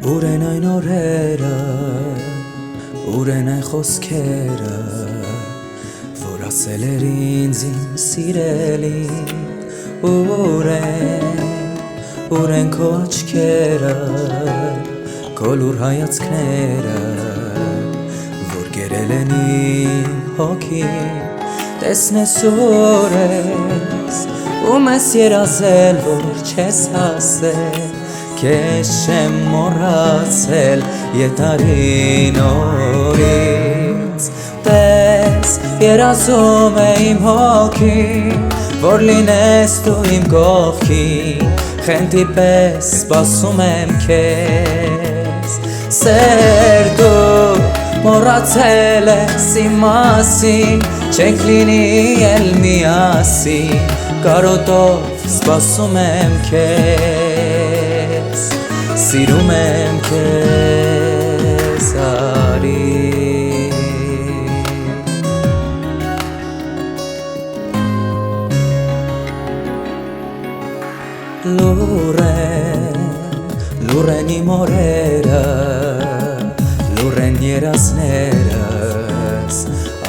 Ուրեն այն օրերը, ուրեն այն խոսքերը, որ ասել էր ինձ իմ սիրելին, ուրեն քո աչքերը, քո լուր հայացքները, որ կերել են իմ հոգին, տեսնես օրես, ու մեզ երազել, որ չես հասել, Քեզ չեմ մոռացել եթարին օրից Տես երազում է իմ հոգին Որ լինես դու իմ կողքին Խենթի պես սպասում եմ քեզ Սեր դու մոռացել ես իմ մասին Չենք լինի էլ միասին Կարոտով սպասում եմ քեզ Սիրում եմ քեզ արի Լուրեն իմ օրերը Լուրեն երազներս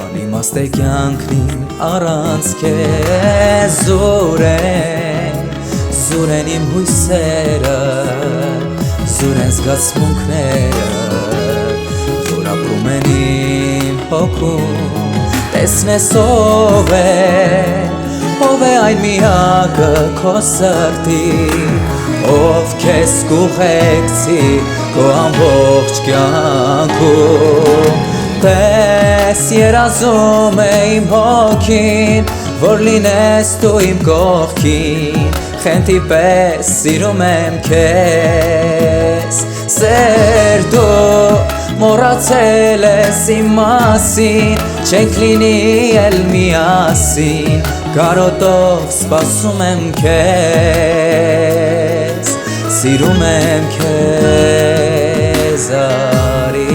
Անիմաստ է կյանքն իմ առանց քեզ Զուրեն իմ հույսերը Զուրեն զգացմունքները Որ ապրում են իմ հոգում Տեսնես ով է այն միակը քո սրտի Ով քեզ կուղեկցի քո ամբողջ կյանքում Տես երազում է իմ հոգին Որ լինես դու իմ կողքին Խենթի պես սիրում եմ քեզ Սեր դու մոռացել ես իմ մասին Չենք լինի էլ միասին Կարոտով սպասում եմ քեզ Սիրում եմ քեզ արի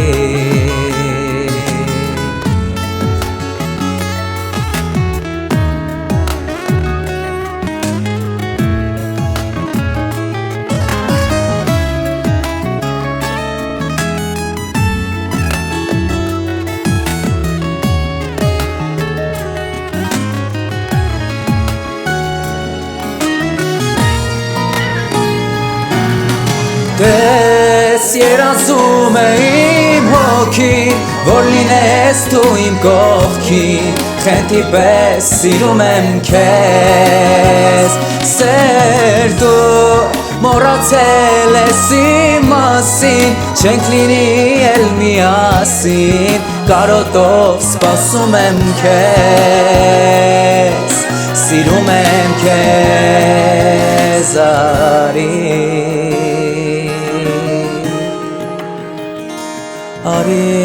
Տես երազում է իմ հոգին Որ լինես դու իմ կողքին Խենթի պես սիրում եմ քեզ Սեր դու մոռացել ես իմ մասին Չենք լինի էլ միասին Կարոտով սպասում եմ քեզ Սիրում եմ քեզ արի Արի